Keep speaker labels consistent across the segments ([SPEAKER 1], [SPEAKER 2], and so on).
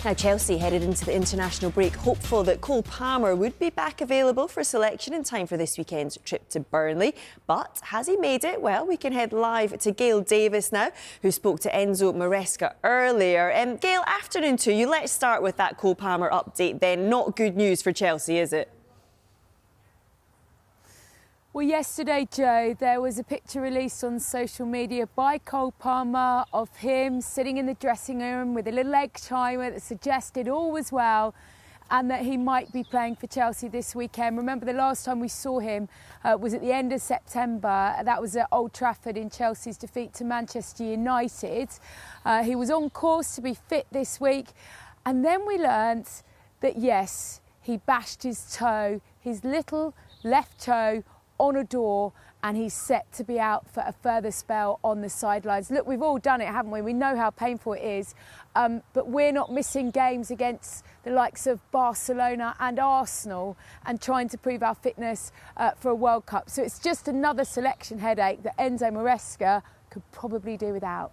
[SPEAKER 1] Now, Chelsea headed into the international break hopeful that Cole Palmer would be back available for selection in time for this weekend's trip to Burnley. But has he made it? Well, we can head live to Gail Davis now, who spoke to Enzo Maresca earlier. Gail, afternoon to you. Let's start with that Cole Palmer update then. Not good news for Chelsea, is it?
[SPEAKER 2] Well, yesterday, Joe, there was a picture released on social media by Cole Palmer of him sitting in the dressing room with a little egg timer that suggested all was well and that he might be playing for Chelsea this weekend. Remember, the last time we saw him was at the end of September. That was at Old Trafford in Chelsea's defeat to Manchester United. He was on course to be fit this week. And then we learnt that, yes, he bashed his toe, his little left toe, on a door, and he's set to be out for a further spell on the sidelines. Look, we've all done it, haven't we? We know how painful it is, but we're not missing games against the likes of Barcelona and Arsenal and trying to prove our fitness for a World Cup. So it's just another selection headache that Enzo Maresca could probably do without.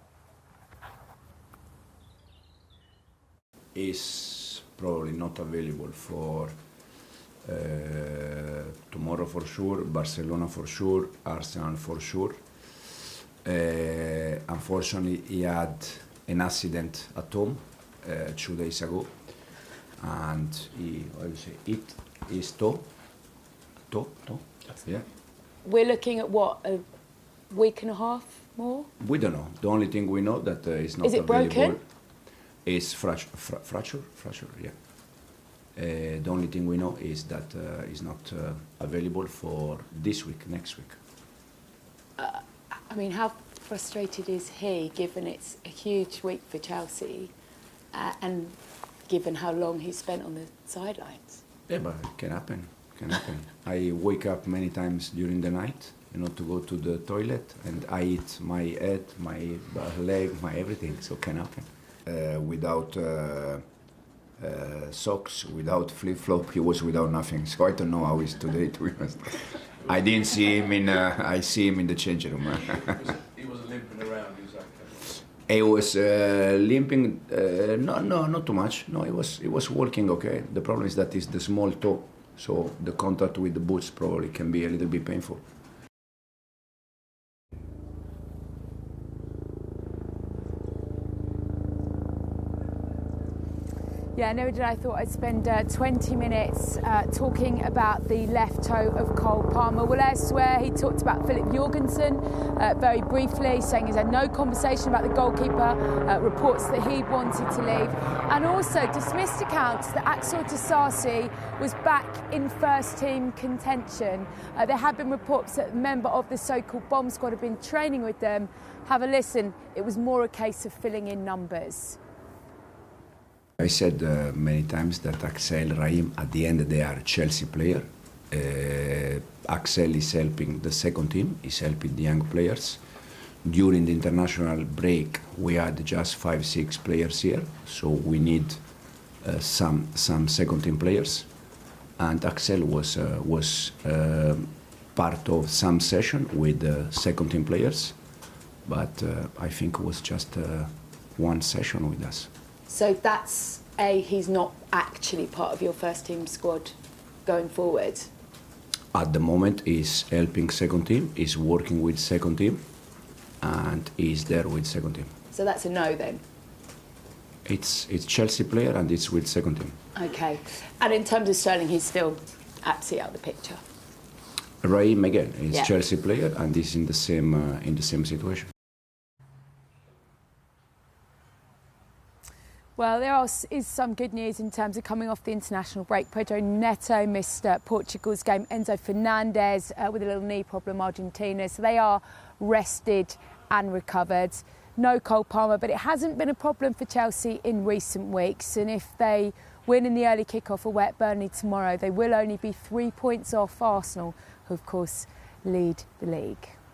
[SPEAKER 3] Is probably not available for tomorrow for sure, Barcelona for sure, Arsenal for sure. Unfortunately, he had an accident at home 2 days ago, and he, hit his toe. Yeah.
[SPEAKER 2] We're looking at what, a week and a half more?
[SPEAKER 3] We don't know. The only thing we know that is not
[SPEAKER 2] is it
[SPEAKER 3] available.
[SPEAKER 2] Broken?
[SPEAKER 3] Is fracture, yeah. The only thing we know is that is not available for this week, next week.
[SPEAKER 2] I mean, how frustrated is he, given it's a huge week for Chelsea and given how long he's spent on the sidelines?
[SPEAKER 3] Yeah, but it can happen. I wake up many times during the night, to go to the toilet, and I eat my head, my leg, my everything, so it can happen. Without socks, without flip-flop, he was without nothing. So I don't know how he's today, to be honest. I didn't see him I see him in the changing room.
[SPEAKER 4] He was limping around,
[SPEAKER 3] He was limping, not too much. No, he was walking okay. The problem is that it's the small toe, so the contact with the boots probably can be a little bit painful.
[SPEAKER 2] Yeah, never did I thought I'd spend 20 minutes talking about the left toe of Cole Palmer. Well, elsewhere, he talked about Philip Jorgensen very briefly, saying he's had no conversation about the goalkeeper, reports that he wanted to leave, and also dismissed accounts that Axel Disasi was back in first-team contention. There have been reports that a member of the so-called bomb squad had been training with them. Have a listen. It was more a case of filling in numbers.
[SPEAKER 3] I said many times that Axel, Raheem, at the end they are a Chelsea player. Axel is helping the second team, is helping the young players. During the international break, we had just 5-6 players here, so we need some second team players. And Axel was part of some session with the second team players, but I think it was just one session with us.
[SPEAKER 2] So that's he's not actually part of your first team squad going forward?
[SPEAKER 3] At the moment, he's helping second team, he's working with second team, and he's there with second team.
[SPEAKER 2] So that's a no then?
[SPEAKER 3] It's Chelsea player and it's with second team.
[SPEAKER 2] Okay. And in terms of Sterling, he's still absolutely out of the picture?
[SPEAKER 3] Raheem again, he's Chelsea player and he's in the same situation.
[SPEAKER 2] Well, there is some good news in terms of coming off the international break. Pedro Neto missed Portugal's game. Enzo Fernandez with a little knee problem, Argentina. So they are rested and recovered. No Cole Palmer, but it hasn't been a problem for Chelsea in recent weeks. And if they win in the early kick-off away at Burnley tomorrow, they will only be 3 points off Arsenal, who, of course, lead the league.